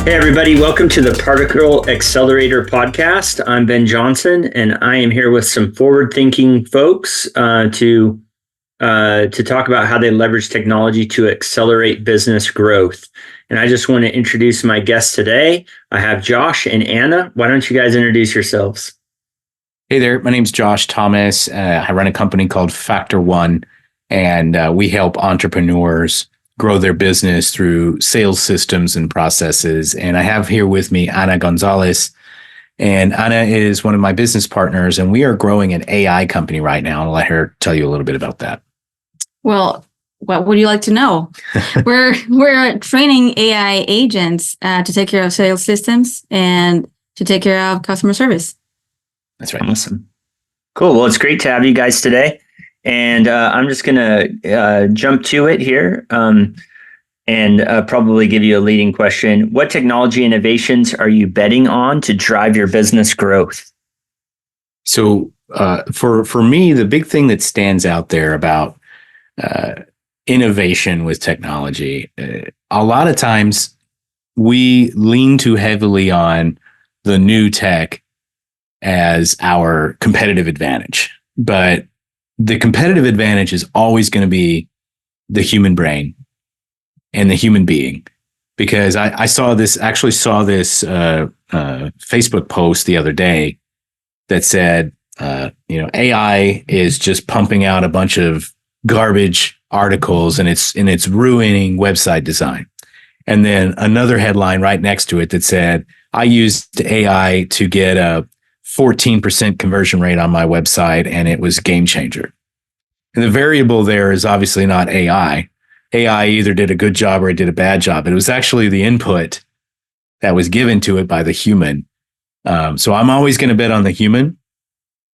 Hey, everybody. Welcome to the Particle Accelerator podcast. I'm Ben Johnson, and I am here with some forward-thinking folks to talk about how they leverage technology to accelerate business growth. And I just want to introduce my guests today. I have Josh and Anna. Why don't you guys introduce yourselves? Hey there, my name's Josh Thomas. I run a company called Factor One, and we help entrepreneurs grow their business through sales systems and processes. And I have here with me Anna Gonzalez. And Anna is one of my business partners, and we are growing an AI company right now. I'll let her tell you a little bit about that. Well, what would you like to know? We're training AI agents to take care of sales systems and to take care of customer service. That's right. Awesome. Cool. Well, it's great to have you guys today. And I'm just going to jump to it here and probably give you a leading question. What technology innovations are you betting on to drive your business growth? So for me, the big thing that stands out there about innovation with technology, a lot of times we lean too heavily on the new tech as our competitive advantage. But the competitive advantage is always going to be the human brain and the human being. Because I saw this Facebook post the other day that said, AI is just pumping out a bunch of garbage articles and it's ruining website design. And then another headline right next to it that said, I used AI to get a 14% conversion rate on my website, and it was game changer. And the variable there is obviously not AI. AI either did a good job or it did a bad job. It was actually the input that was given to it by the human. So I'm always going to bet on the human,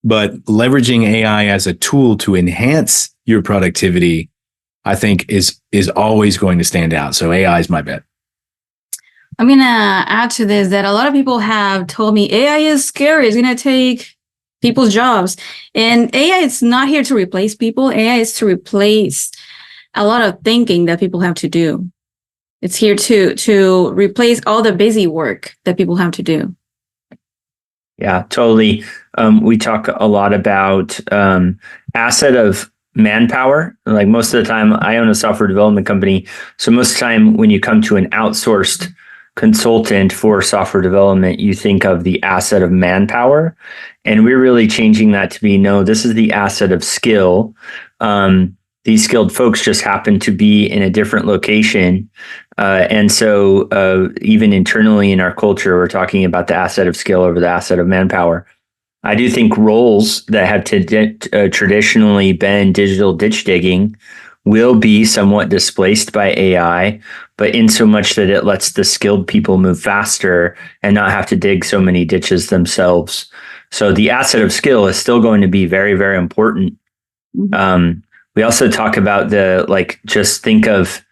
but leveraging AI as a tool to enhance your productivity, I think is always going to stand out. So AI is my bet. I'm going to add to this that a lot of people have told me AI is scary. It's going to take people's jobs. And AI is not here to replace people. AI is to replace a lot of thinking that people have to do. It's here to replace all the busy work that people have to do. Yeah, totally. We talk a lot about asset of manpower. Like most of the time, I own a software development company. So most of the time when you come to an outsourced consultant for software development, you think of the asset of manpower. And we're really changing that to be, no, this is the asset of skill. These skilled folks just happen to be in a different location. And so even internally in our culture, we're talking about the asset of skill over the asset of manpower. I do think roles that have traditionally been digital ditch digging will be somewhat displaced by AI, but in so much that it lets the skilled people move faster and not have to dig so many ditches themselves. So the asset of skill is still going to be very, very important. We also talk about just think of,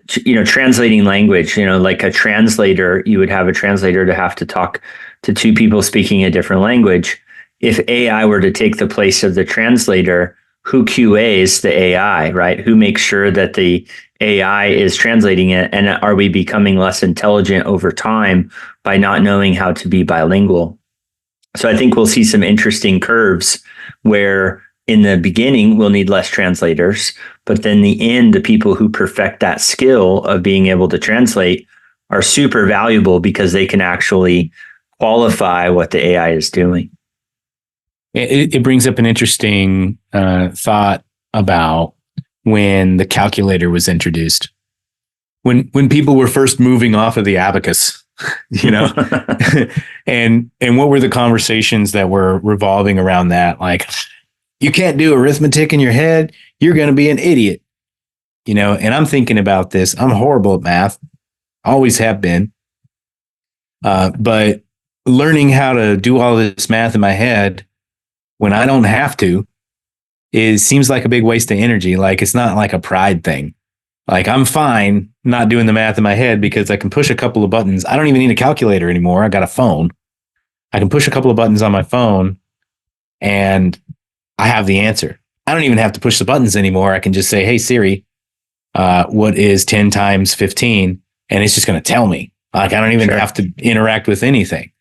translating language, like a translator. You would have a translator to have to talk to two people speaking a different language. If AI were to take the place of the translator, who QAs the AI, right? Who makes sure that the AI is translating it? And are we becoming less intelligent over time by not knowing how to be bilingual? So I think we'll see some interesting curves where in the beginning, we'll need less translators, but then the end, the people who perfect that skill of being able to translate are super valuable because they can actually qualify what the AI is doing. It brings up an interesting thought about when the calculator was introduced. When people were first moving off of the abacus, and what were the conversations that were revolving around that? Like, you can't do arithmetic in your head. You're going to be an idiot, and I'm thinking about this. I'm horrible at math. Always have been. But learning how to do all this math in my head when I don't have to seems like a big waste of energy. Like, it's not like a pride thing. Like, I'm fine not doing the math in my head because I can push a couple of buttons. I don't even need a calculator anymore. I got a phone. I can push a couple of buttons on my phone and I have the answer. I don't even have to push the buttons anymore. I can just say, hey, Siri, what is 10 times 15? And it's just going to tell me. Like I don't even have to interact with anything.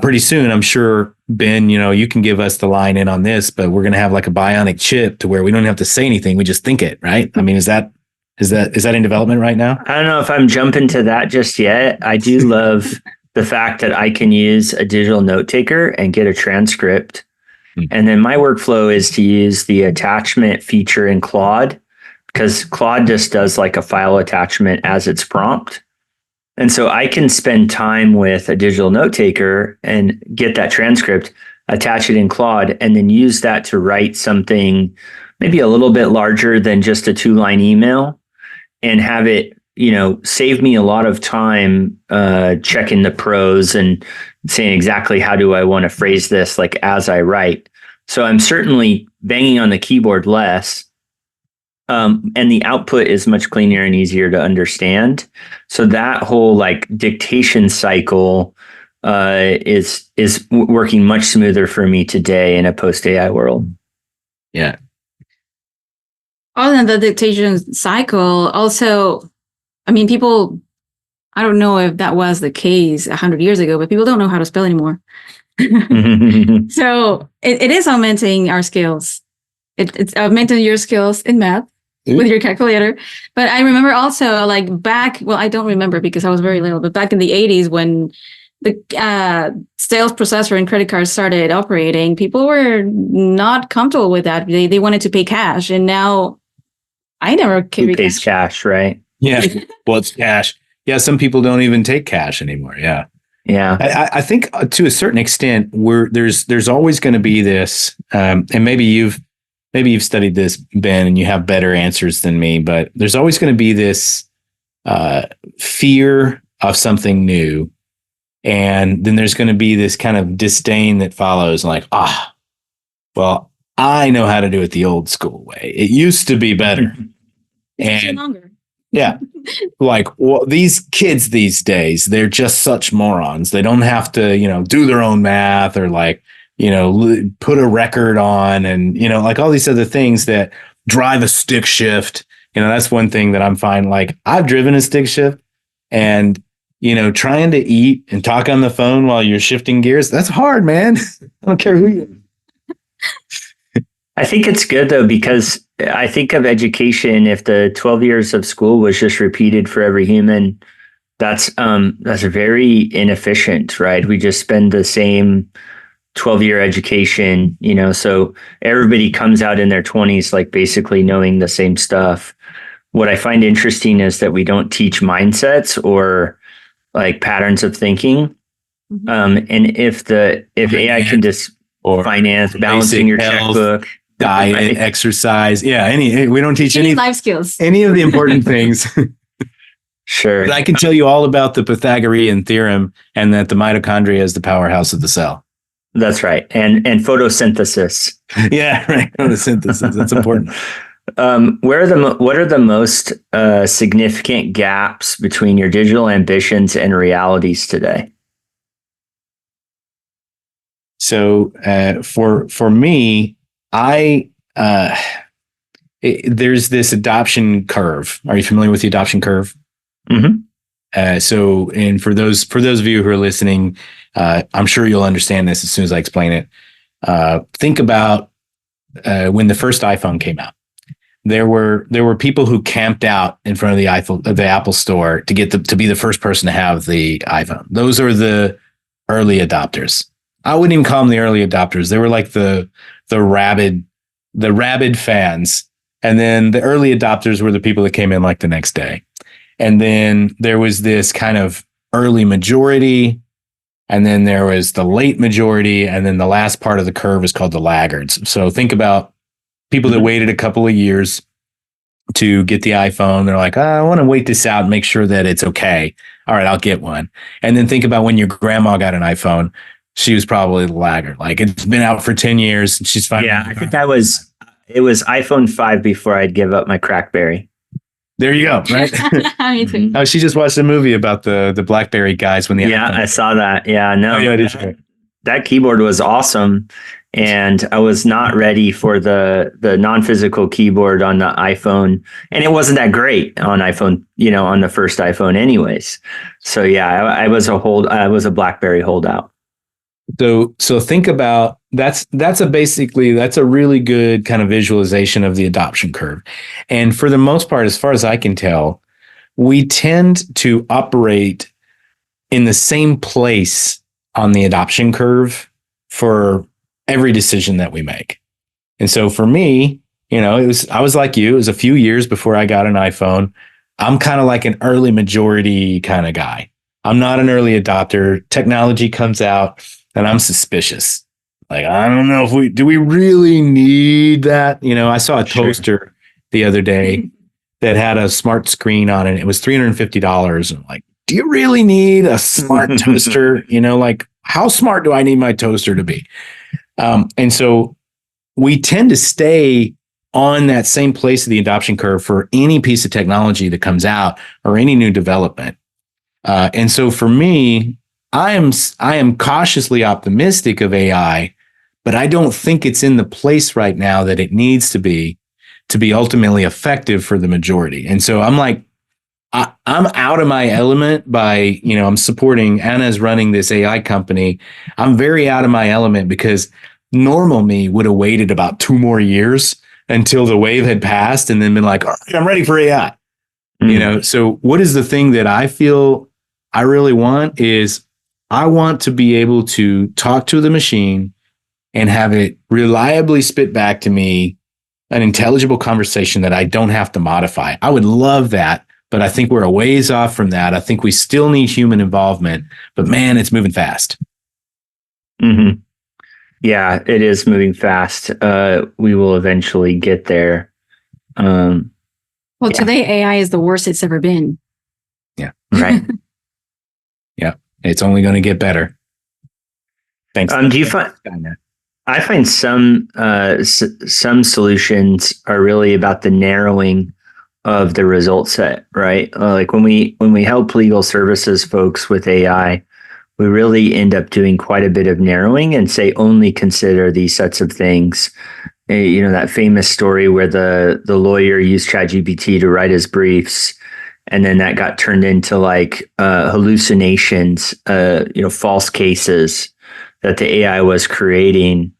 Pretty soon, I'm sure, Ben, you can give us the line in on this, but we're going to have like a bionic chip to where we don't have to say anything. We just think it, right? I mean, is that in development right now? I don't know if I'm jumping to that just yet. I do love the fact that I can use a digital note taker and get a transcript. And then my workflow is to use the attachment feature in Claude, because Claude just does like a file attachment as its prompt. And so I can spend time with a digital note taker and get that transcript, attach it in Claude, and then use that to write something maybe a little bit larger than just a 2-line email, and have it, save me a lot of time checking the prose and saying exactly how do I want to phrase this, like as I write. So I'm certainly banging on the keyboard less. And the output is much cleaner and easier to understand. So that whole like dictation cycle is working much smoother for me today in a post AI world. Yeah. Other than the dictation cycle, also, I mean, people, I don't know if that was the case 100 years ago, but people don't know how to spell anymore. So it is augmenting our skills. It's augmenting your skills in math with your calculator. But I remember also like back, well, I don't remember because I was very little, but back in the 80s when the sales processor and credit cards started operating, people were not comfortable with that. They wanted to pay cash. And now I never carry Who pays cash, right? Yeah. Well, it's cash. Yeah. Some people don't even take cash anymore. Yeah. Yeah. I think to a certain extent, there's always going to be this, and maybe you've studied this, Ben, and you have better answers than me, but there's always going to be this fear of something new. And then there's going to be this kind of disdain that follows, like, well, I know how to do it the old school way. It used to be better. And longer. Yeah. Like, well, these kids these days, they're just such morons. They don't have to, do their own math or like, put a record on and, like all these other things that drive a stick shift. That's one thing that I'm finding. Like I've driven a stick shift and, trying to eat and talk on the phone while you're shifting gears. That's hard, man. I don't care who you are. I think it's good though, because I think of education. If the 12 years of school was just repeated for every human, that's very inefficient, right? We just spend the same 12-year education, so everybody comes out in their 20s, like basically knowing the same stuff. What I find interesting is that we don't teach mindsets or like patterns of thinking. And if AI can just finance, balancing your health, checkbook, diet, right? Exercise. Yeah. We don't teach any life skills, any of the important things. Sure. But I can tell you all about the Pythagorean theorem and that the mitochondria is the powerhouse of the cell. That's right. And photosynthesis. Yeah, right. Photosynthesis. That's important. What are the most significant gaps between your digital ambitions and realities today? So for me, there's this adoption curve. Are you familiar with the adoption curve? Mm-hmm. And for those of you who are listening, I'm sure you'll understand this as soon as I explain it. Think about when the first iPhone came out. There were people who camped out in front of the Apple Store to get to be the first person to have the iPhone. Those are the early adopters. I wouldn't even call them the early adopters. They were like the rabid fans. And then the early adopters were the people that came in like the next day. And then there was this kind of early majority, and then there was the late majority, and then the last part of the curve is called the laggards. So think about people that waited a couple of years to get the iPhone. They're like, I want to wait this out and make sure that it's okay. All right, I'll get one. And then think about when your grandma got an iPhone. She was probably the laggard. Like it's been out for 10 years and she's fine. Yeah, I think it was iPhone 5 before I'd give up my Crackberry. There you go. Right. Me too. Oh, she just watched a movie about the BlackBerry guys when the I saw that. Yeah, no, I did. That keyboard was awesome. and I was not ready for the non-physical keyboard on the iPhone, and it wasn't that great on iPhone, on the first iPhone, anyways. So yeah, I was a BlackBerry holdout. So think about that's a really good kind of visualization of the adoption curve. And for the most part, as far as I can tell, we tend to operate in the same place on the adoption curve for every decision that we make. And so for me, I was like you, it was a few years before I got an iPhone. I'm kind of like an early majority kind of guy. I'm not an early adopter. Technology comes out and I'm suspicious. Like, I don't know if do we really need that? I saw a toaster the other day that had a smart screen on it. It was $350. And I'm like, do you really need a smart toaster? Like, how smart do I need my toaster to be? And so we tend to stay on that same place of the adoption curve for any piece of technology that comes out or any new development. And so for me, I am cautiously optimistic of AI, but I don't think it's in the place right now that it needs to be ultimately effective for the majority. And so I'm like, I'm out of my element by, I'm supporting Anna's running this AI company. I'm very out of my element because normal me would have waited about 2 more years until the wave had passed and then been like, all right, I'm ready for AI. So what is the thing that I feel I really want is I want to be able to talk to the machine and have it reliably spit back to me an intelligible conversation that I don't have to modify. I would love that, but I think we're a ways off from that. I think we still need human involvement, but man, it's moving fast. Mm-hmm. Yeah, it is moving fast. We will eventually get there. Today AI is the worst it's ever been. Yeah. Right. Yeah. It's only going to get better. Thanks. Do you find? I find some solutions are really about the narrowing of the result set, right? Like when we help legal services folks with AI, we really end up doing quite a bit of narrowing and say only consider these sets of things. That famous story where the lawyer used ChatGPT to write his briefs, and then that got turned into like hallucinations, false cases that the AI was creating.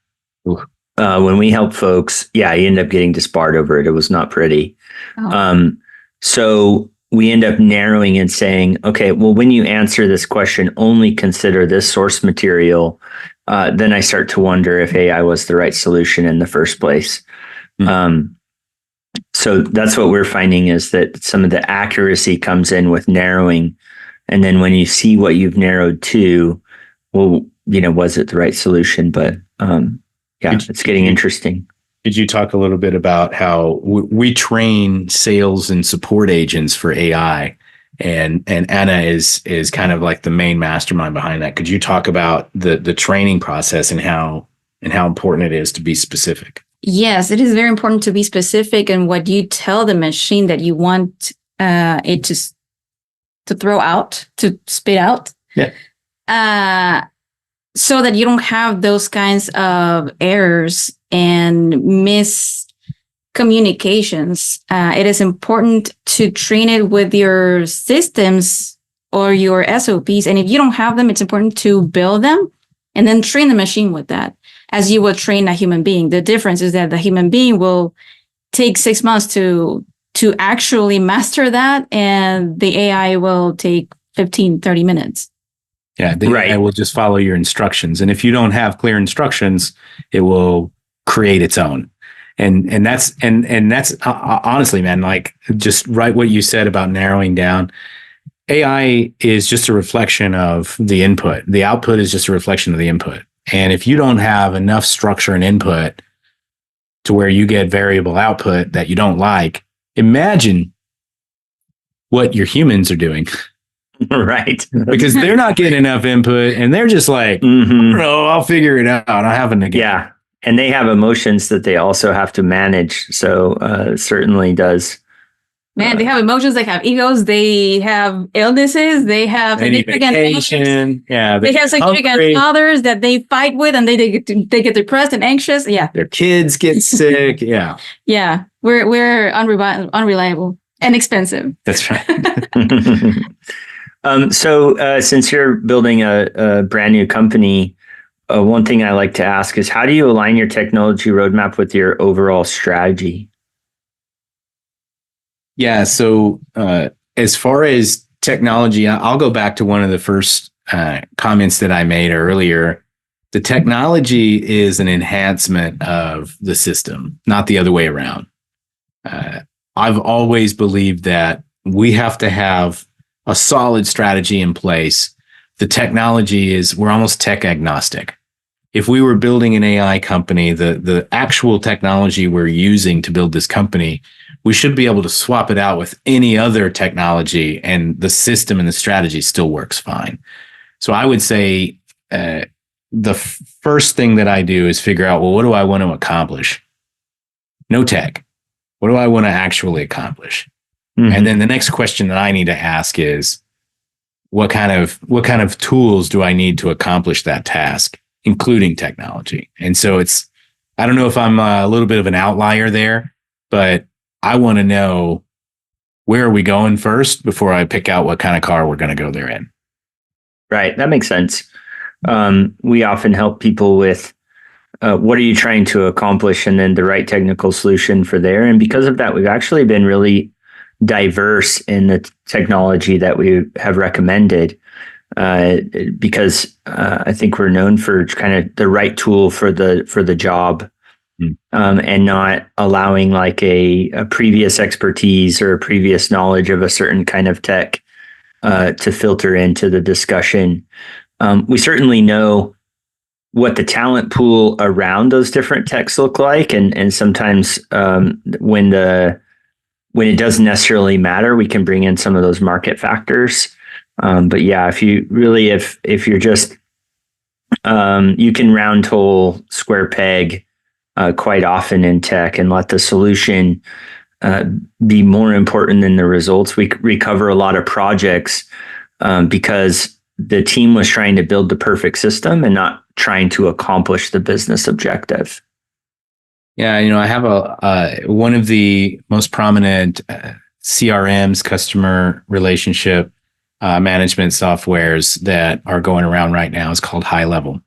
When we help folks, you end up getting disbarred over it. It was not pretty. Oh. So we end up narrowing and saying, okay, well, when you answer this question, only consider this source material. Then I start to wonder if AI was the right solution in the first place. Mm-hmm. So that's what we're finding is that some of the accuracy comes in with narrowing. And then when you see what you've narrowed to, well, was it the right solution? But it's getting interesting. Did you talk a little bit about how we train sales and support agents for AI, and Anna is kind of like the main mastermind behind that? Could you talk about the training process and how important it is to be specific? Yes, it is very important to be specific in what you tell the machine that you want it to throw out, to spit out. Yeah. So that you don't have those kinds of errors and miscommunications. It is important to train it with your systems or your SOPs. And if you don't have them, it's important to build them and then train the machine with that as you would train a human being. The difference is that the human being will take 6 months to actually master that, and the AI will take 15, 30 minutes. Yeah, AI will just follow your instructions. And if you don't have clear instructions, it will create its own. And that's honestly, man, like just right what you said about narrowing down. AI is just a reflection of the input. The output is just a reflection of the input. And if you don't have enough structure and input to where you get variable output that you don't like, imagine what your humans are doing. Right. Because they're not getting enough input and they're just like, I don't know, I'll figure it out. I haven't again. Yeah. And they have emotions that they also have to manage. So it certainly does Man, they have emotions, they have egos, they have illnesses, they have They need significant others. vacation. Yeah. They have significant hungry. others that they fight with, and they get depressed and anxious. Yeah, Their kids get sick. Yeah. yeah. We're unreliable and expensive. That's right. So since you're building a brand new company, one thing I like to ask is how do you align your technology roadmap with your overall strategy? Yeah. So as far as technology, I'll go back to one of the first comments that I made earlier. The technology is an enhancement of the system, not the other way around. I've always believed that we have to have a solid strategy in place. The technology is, we're almost tech agnostic. If we were building an AI company, the actual technology we're using to build this company, we should be able to swap it out with any other technology and the system and the strategy still works fine. So I would say the first thing that I do is figure out, well, what do I want to accomplish? No tech. What do I want to actually accomplish? Mm-hmm. And then the next question that I need to ask is, what kind of tools do I need to accomplish that task, including technology? And so I don't know if I'm a little bit of an outlier there, but I want to know, where are we going first before I pick out what kind of car we're going to go there in. Right. That makes sense. We often help people with what are you trying to accomplish, and then the right technical solution for there. And because of that, we've actually been really diverse in the technology that we have recommended, because I think we're known for kind of the right tool for the job, and not allowing like a previous expertise or a previous knowledge of a certain kind of tech to filter into the discussion. We certainly know what the talent pool around those different techs look like, and sometimes when it doesn't necessarily matter, we can bring in some of those market factors. But yeah, if you're just you can round hole square peg quite often in tech and let the solution be more important than the results. We recover a lot of projects because the team was trying to build the perfect system and not trying to accomplish the business objective. Yeah, I have one of the most prominent CRMs, customer relationship management softwares that are going around right now is called High Level.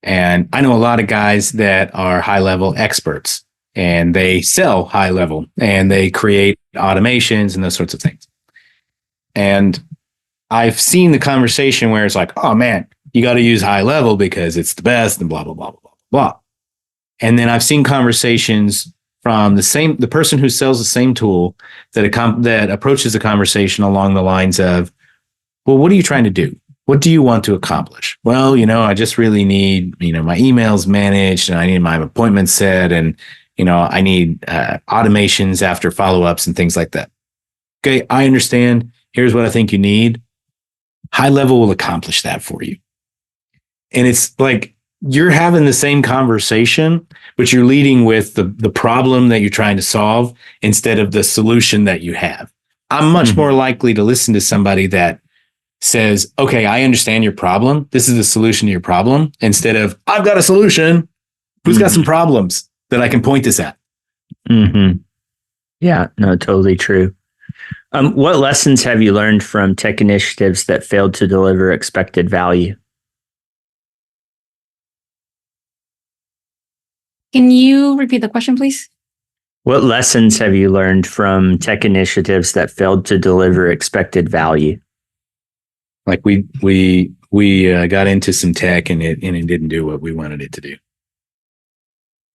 And I know a lot of guys that are high level experts, and they sell High Level and they create automations and those sorts of things. And I've seen the conversation where it's like, oh man, you got to use High Level because it's the best and blah, blah, blah, blah, blah, blah. And then I've seen conversations from the person who sells the same tool that approaches the conversation along the lines of, well, what are you trying to do? What do you want to accomplish? Well, I just really need, my emails managed, and I need my appointments set, and, I need automations after follow-ups and things like that. Okay, I understand. Here's what I think you need. High Level will accomplish that for you. And it's like, you're having the same conversation, but you're leading with the problem that you're trying to solve instead of the solution that you have. I'm much more likely to listen to somebody that says, okay, I understand your problem. This is the solution to your problem, instead of, I've got a solution. Who's got some problems that I can point this at? Mm-hmm. Yeah, no, totally true. What lessons have you learned from tech initiatives that failed to deliver expected value? Can you repeat the question, please? What lessons have you learned from tech initiatives that failed to deliver expected value? Like we got into some tech and it didn't do what we wanted it to do.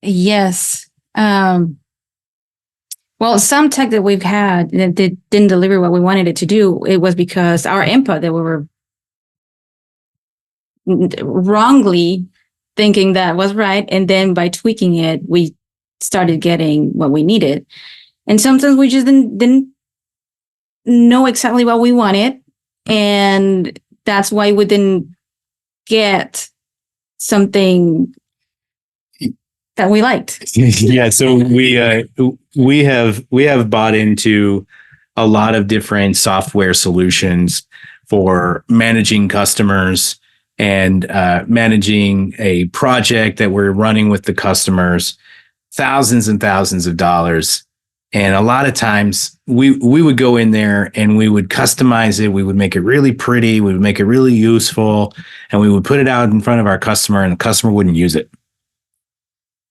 Yes. Well, some tech that we've had that didn't deliver what we wanted it to do, it was because our input that we were wrongly thinking that was right. And then by tweaking it, we started getting what we needed. And sometimes we just didn't know exactly what we wanted. And that's why we didn't get something that we liked. Yeah, so we have bought into a lot of different software solutions for managing customers and managing a project that we're running with the customers, thousands and thousands of dollars. And a lot of times we would go in there and we would customize it. We would make it really pretty. We would make it really useful, and we would put it out in front of our customer, and the customer wouldn't use it.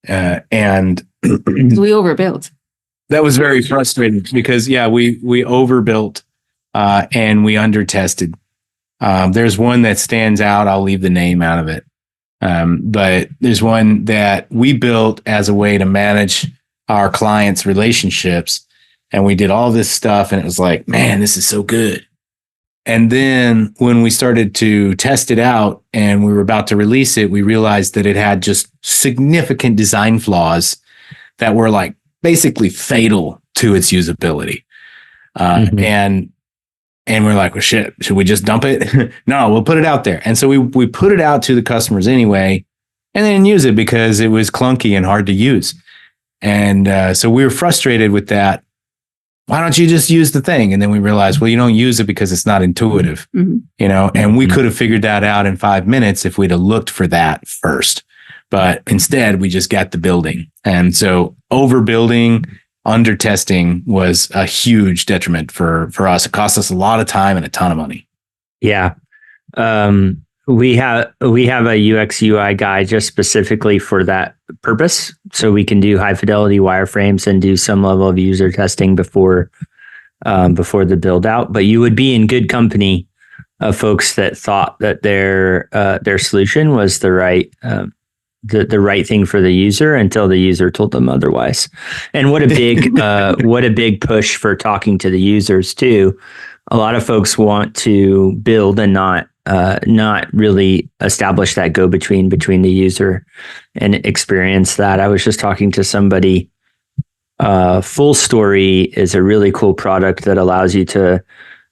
And We overbuilt. that was very frustrating because we overbuilt and we undertested. There's one that stands out. I'll leave the name out of it. But there's one that we built as a way to manage our clients' relationships. And we did all this stuff, and it was like, man, this is so good. And then when we started to test it out and we were about to release it, we realized that it had just significant design flaws that were like basically fatal to its usability. And we're like, well, shit, should we just dump it? No, we'll put it out there. And so we put it out to the customers anyway, and they didn't use it because it was clunky and hard to use. And so we were frustrated with that. Why don't you just use the thing? And then we realized, well, you don't use it because it's not intuitive, and we could have figured that out in 5 minutes if we'd have looked for that first. But instead, we just got the building. And so overbuilding, under testing was a huge detriment for us. It cost us a lot of time and a ton of money. Yeah. We have a UX UI guy just specifically for that purpose. So we can do high fidelity wireframes and do some level of user testing before the build out. But you would be in good company of folks that thought that their solution was the right thing for the user until the user told them otherwise. And what a big push for talking to the users too. A lot of folks want to build and not really establish that go-between between the user and experience that. I was just talking to somebody. Full Story is a really cool product that allows you to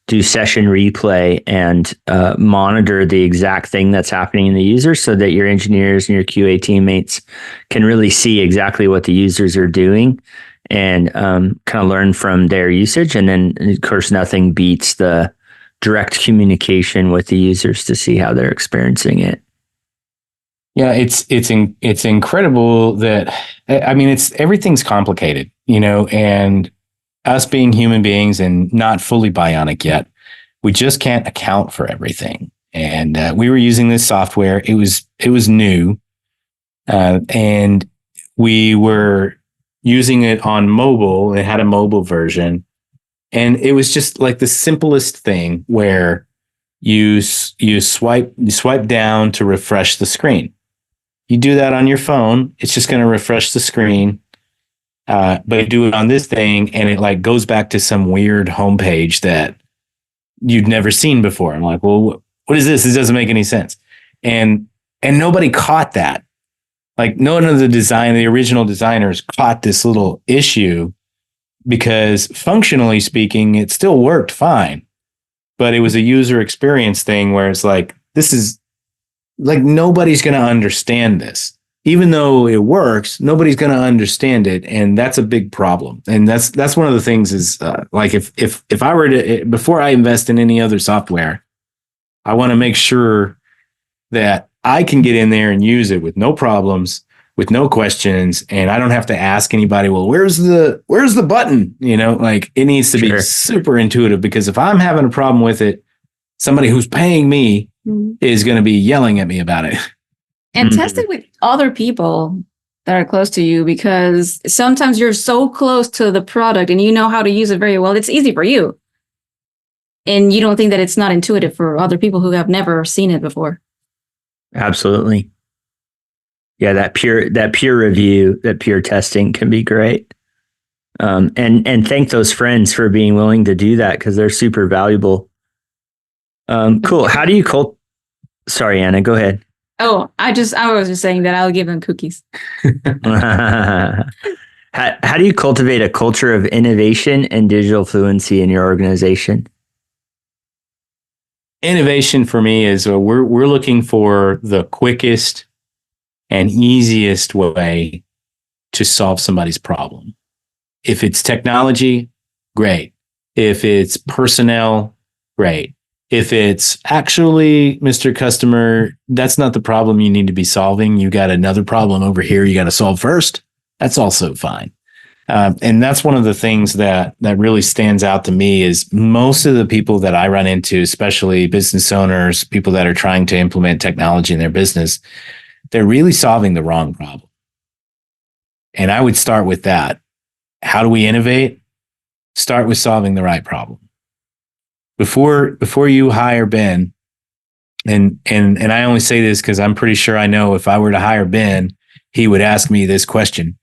do session replay and monitor the exact thing that's happening in the user so that your engineers and your QA teammates can really see exactly what the users are doing and kind of learn from their usage. And then, of course, nothing beats the direct communication with the users to see how they're experiencing it. Yeah, it's incredible that, I mean, everything's complicated, and us being human beings and not fully bionic yet, we just can't account for everything. And we were using this software. It was new, and we were using it on mobile. It had a mobile version. And it was just like the simplest thing where you swipe down to refresh the screen. You do that on your phone, it's just going to refresh the screen. But you do it on this thing, and it like goes back to some weird homepage that you'd never seen before. I'm like, well, what is this? This doesn't make any sense. And nobody caught that. Like none of the original designers caught this little issue. Because functionally speaking, it still worked fine, but it was a user experience thing where it's like, this is like, nobody's going to understand this. Even though it works, nobody's going to understand it. And that's a big problem. And that's one of the things is like, if I were to, before I invest in any other software, I want to make sure that I can get in there and use it with no problems, with no questions, and I don't have to ask anybody, well, where's the button? Like it needs to be super intuitive, because if I'm having a problem with it, somebody who's paying me is going to be yelling at me about it. And test it with other people that are close to you, because sometimes you're so close to the product and you know how to use it very well. It's easy for you. And you don't think that it's not intuitive for other people who have never seen it before. Absolutely. Yeah, that peer review, that peer testing can be great. And thank those friends for being willing to do that, because they're super valuable. Cool. How do you Sorry, Anna, go ahead. Oh, I was just saying that I'll give them cookies. How do you cultivate a culture of innovation and digital fluency in your organization? Innovation for me is we're looking for the quickest and easiest way to solve somebody's problem. If it's technology, great. If it's personnel, great. If it's actually, Mr. Customer, that's not the problem you need to be solving. You got another problem over here you got to solve first. That's also fine. And that's one of the things that really stands out to me is most of the people that I run into, especially business owners, people that are trying to implement technology in their business, they're really solving the wrong problem. And I would start with that. How do we innovate? Start with solving the right problem. Before you hire Ben, and I only say this because I'm pretty sure I know if I were to hire Ben, he would ask me this question.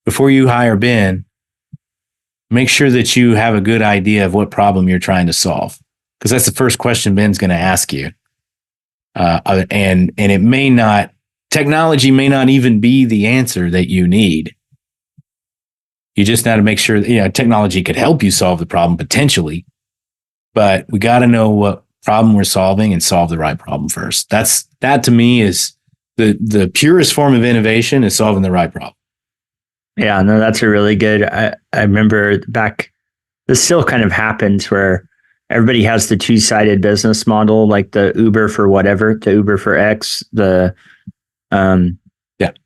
Before you hire Ben, make sure that you have a good idea of what problem you're trying to solve, because that's the first question Ben's going to ask you. And it may not, technology may not even be the answer that you need. You just got to make sure that, technology could help you solve the problem potentially, but we got to know what problem we're solving and solve the right problem first. That to me is the purest form of innovation, is solving the right problem. Yeah, no, that's a really good. I remember back, this still kind of happens where everybody has the two-sided business model, like the Uber for whatever, the Uber for X,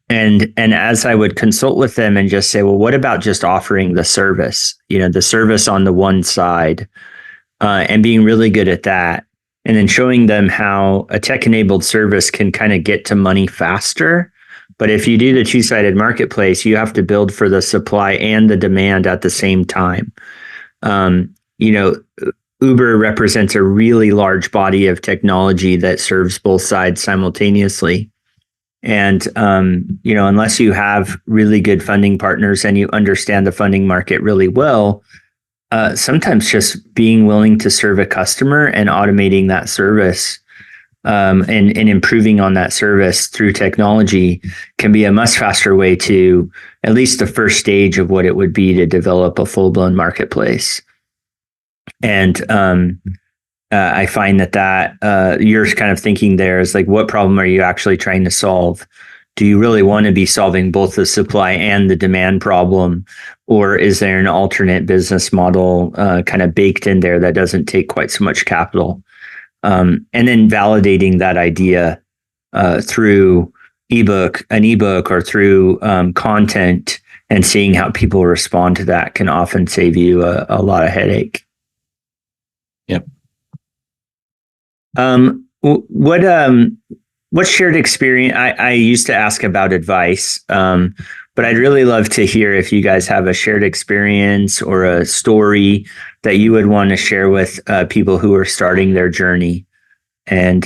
and as I would consult with them and just say, well, what about just offering the service, the service on the one side, and being really good at that, and then showing them how a tech-enabled service can kind of get to money faster. But if you do the two-sided marketplace, you have to build for the supply and the demand at the same time. Uber represents a really large body of technology that serves both sides simultaneously. And, unless you have really good funding partners and you understand the funding market really well, sometimes just being willing to serve a customer and automating that service and improving on that service through technology can be a much faster way to at least the first stage of what it would be to develop a full-blown marketplace. And I find that you're kind of thinking there is like, what problem are you actually trying to solve? Do you really want to be solving both the supply and the demand problem? Or is there an alternate business model kind of baked in there that doesn't take quite so much capital? And then validating that idea through an ebook or through content, and seeing how people respond to that can often save you a lot of headache. Yep. What shared experience? I used to ask about advice, but I'd really love to hear if you guys have a shared experience or a story that you would want to share with people who are starting their journey, and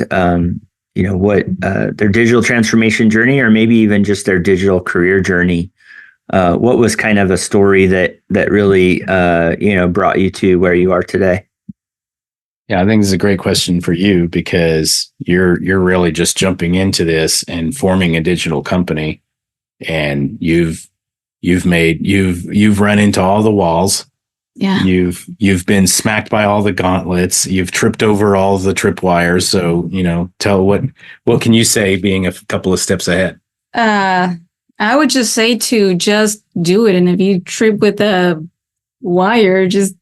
what their digital transformation journey, or maybe even just their digital career journey. What was kind of a story that really brought you to where you are today? Yeah, I think this is a great question for you, because you're really just jumping into this and forming a digital company, and you've run into all the walls. Yeah. You've been smacked by all the gauntlets. You've tripped over all the tripwires. So, tell what can you say being a couple of steps ahead? I would just say to just do it. And if you trip with a wire, just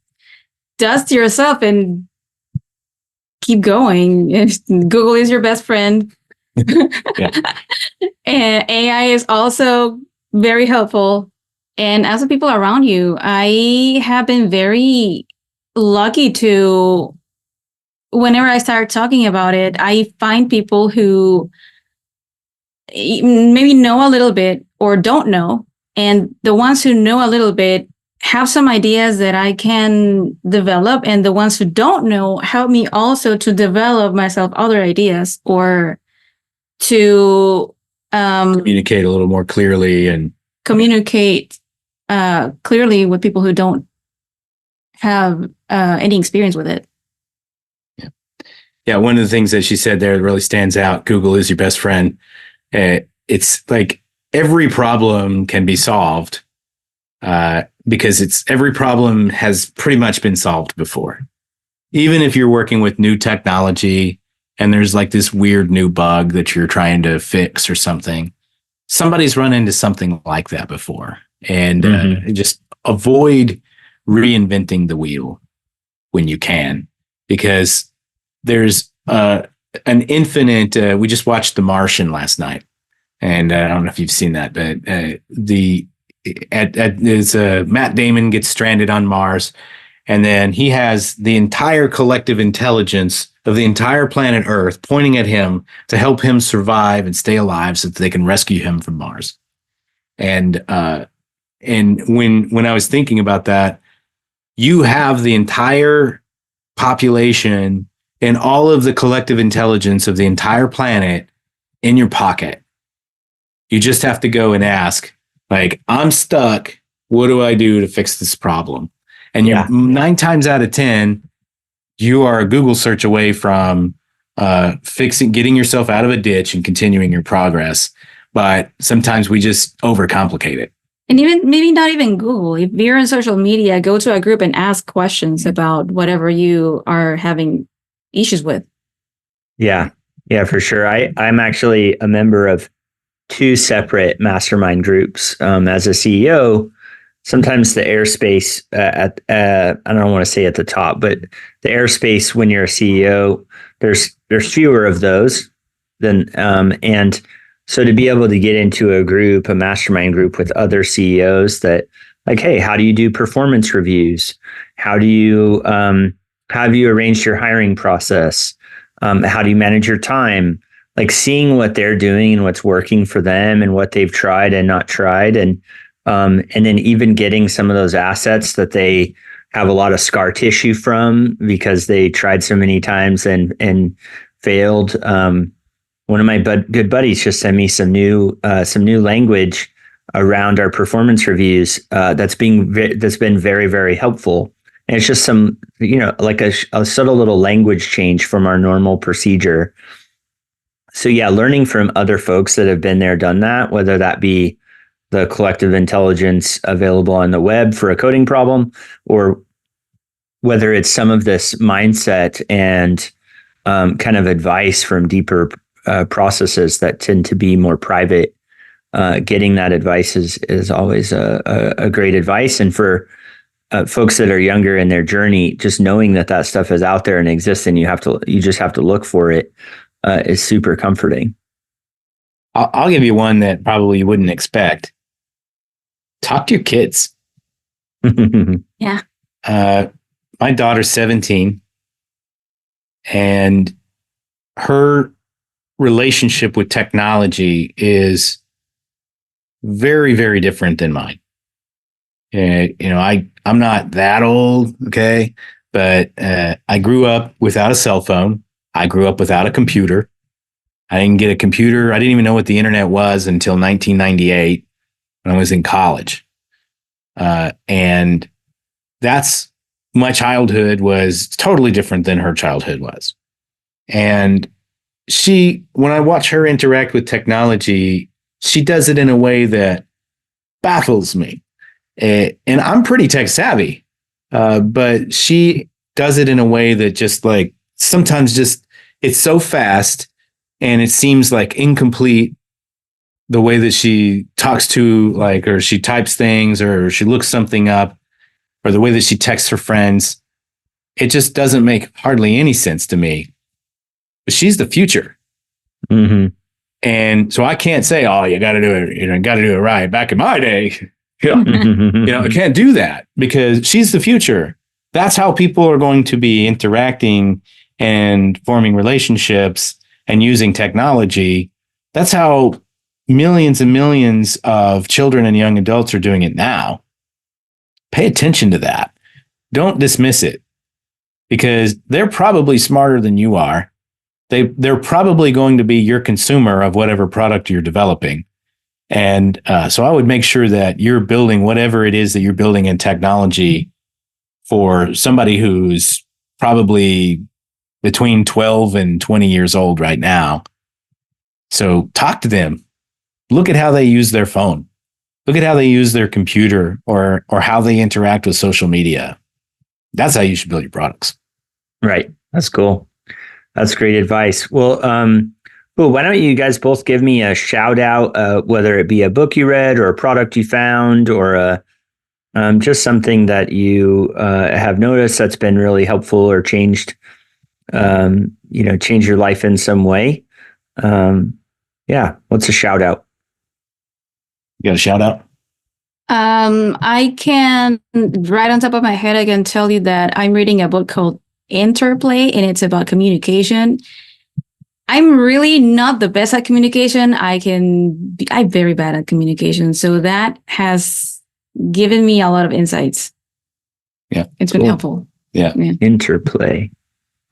dust yourself and keep going. Google is your best friend. And AI is also very helpful. And as the people around you, I have been very lucky to, whenever I start talking about it, I find people who maybe know a little bit or don't know. And the ones who know a little bit have some ideas that I can develop. And the ones who don't know help me also to develop myself other ideas, or to communicate a little more clearly and communicate clearly with people who don't have any experience with it. Yeah. One of the things that she said there that really stands out, Google is your best friend. It's like every problem can be solved because every problem has pretty much been solved before. Even if you're working with new technology and there's like this weird new bug that you're trying to fix or something, somebody's run into something like that before, and just avoid reinventing the wheel when you can, because there's an infinite. We just watched The Martian last night, and I don't know if you've seen that, but Matt Damon gets stranded on Mars, and then he has the entire collective intelligence of the entire planet Earth pointing at him to help him survive and stay alive so that they can rescue him from Mars. And when I was thinking about that, you have the entire population and all of the collective intelligence of the entire planet in your pocket. You just have to go and ask, like, I'm stuck. What do I do to fix this problem? And you're 9 times out of 10, you are a Google search away from getting yourself out of a ditch and continuing your progress. But sometimes we just overcomplicate it. And even maybe not even Google. If you're in social media, go to a group and ask questions about whatever you are having issues with. Yeah, for sure. I'm actually a member of 2 separate mastermind groups. As a CEO, sometimes the airspace I don't want to say at the top, but the airspace when you're a CEO, there's fewer of those than and so to be able to get into a mastermind group with other CEOs that, like, hey, how do you do performance reviews? How do you have you arranged your hiring process? How do you manage your time? Like, seeing what they're doing and what's working for them and what they've tried and not tried, and then even getting some of those assets that they have a lot of scar tissue from because they tried so many times and failed. One of my good buddies just sent me some new language around our performance reviews. That's been very, very helpful. And it's just some, like a subtle little language change from our normal procedure. So yeah, learning from other folks that have been there, done that, whether that be the collective intelligence available on the web for a coding problem, or whether it's some of this mindset and kind of advice from deeper processes that tend to be more private. Getting that advice is always a great advice. And for folks that are younger in their journey, just knowing that stuff is out there and exists, and you just have to look for it, is super comforting. I'll give you one that probably you wouldn't expect. Talk to your kids. Yeah. My daughter's 17, and her relationship with technology is very, very different than mine. I'm not that old, okay, but I grew up without a cell phone. I grew up without a computer. I didn't get a computer. I didn't even know what the internet was until 1998 when I was in college. And my childhood was totally different than her childhood was. And when I watch her interact with technology, she does it in a way that baffles me. And I'm pretty tech savvy, but she does it in a way that just, like, sometimes just, it's so fast and it seems like incomplete the way that she talks to, like, or she types things, or she looks something up, or the way that she texts her friends. It just doesn't make hardly any sense to me. But she's the future. Mm-hmm. And so I can't say, oh, you got to do it right. Back in my day, I can't do that, because she's the future. That's how people are going to be interacting and forming relationships and using technology. That's how millions and millions of children and young adults are doing it now. Pay attention to that. Don't dismiss it, because they're probably smarter than you are. They're probably going to be your consumer of whatever product you're developing. And so I would make sure that you're building whatever it is that you're building in technology for somebody who's probably between 12 and 20 years old right now. So talk to them. Look at how they use their phone. Look at how they use their computer, or how they interact with social media. That's how you should build your products. Right. That's cool. That's great advice. Well, Cool. Why don't you guys both give me a shout out, whether it be a book you read or a product you found or just something that you have noticed that's been really helpful or changed, change your life in some way. Yeah. What's a shout out? You got a shout out? I can, right on top of my head, I can tell you that I'm reading a book called Interplay, and it's about communication. I'm really not the best at communication. I'm very bad at communication. So that has given me a lot of insights. Yeah. It's been helpful. Yeah. Interplay.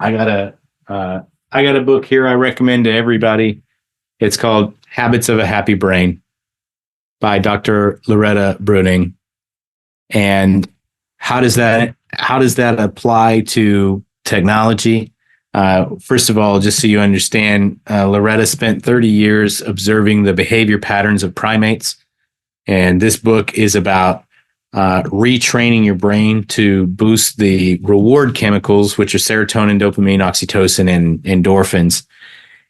I got a book here I recommend to everybody. It's called Habits of a Happy Brain by Dr. Loretta Bruning. And how does that apply to technology? First of all, just so you understand, Loretta spent 30 years observing the behavior patterns of primates. And this book is about retraining your brain to boost the reward chemicals, which are serotonin, dopamine, oxytocin, and endorphins.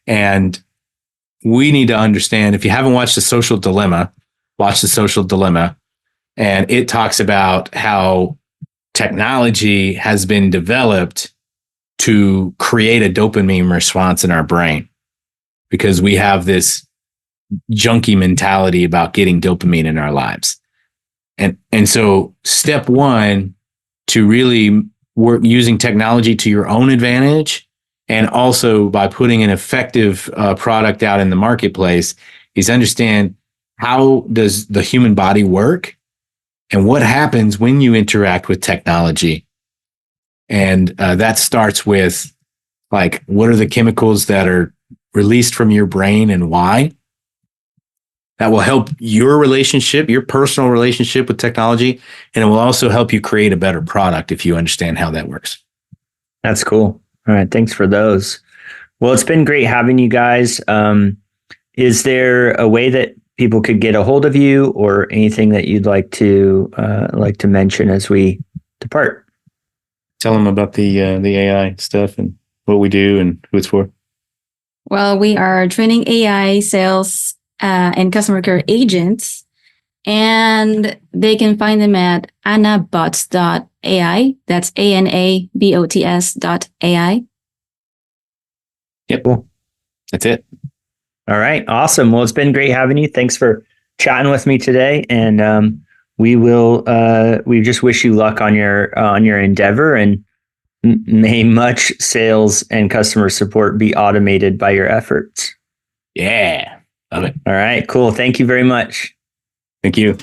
And we need to understand, if you haven't watched The Social Dilemma, watch The Social Dilemma. And it talks about how technology has been developed to create a dopamine response in our brain because we have this junkie mentality about getting dopamine in our lives. And so step one to really work using technology to your own advantage, and also by putting an effective product out in the marketplace, is understand how does the human body work and what happens when you interact with technology. And that starts with, like, what are the chemicals that are released from your brain and why? That will help your relationship, your personal relationship with technology. And it will also help you create a better product if you understand how that works. That's cool. All right. Thanks for those. Well, it's been great having you guys. Is there a way that people could get a hold of you, or anything that you'd like to mention as we depart? Tell them about the AI stuff and what we do and who it's for. Well, we are training AI sales and customer care agents, and they can find them at annabots.ai. That's ANABOTS.ai. Yep. Cool. That's it. All right. Awesome. Well, it's been great having you. Thanks for chatting with me today. And we just wish you luck on your endeavor, and may much sales and customer support be automated by your efforts. Yeah. Love it. All right. Cool. Thank you very much. Thank you.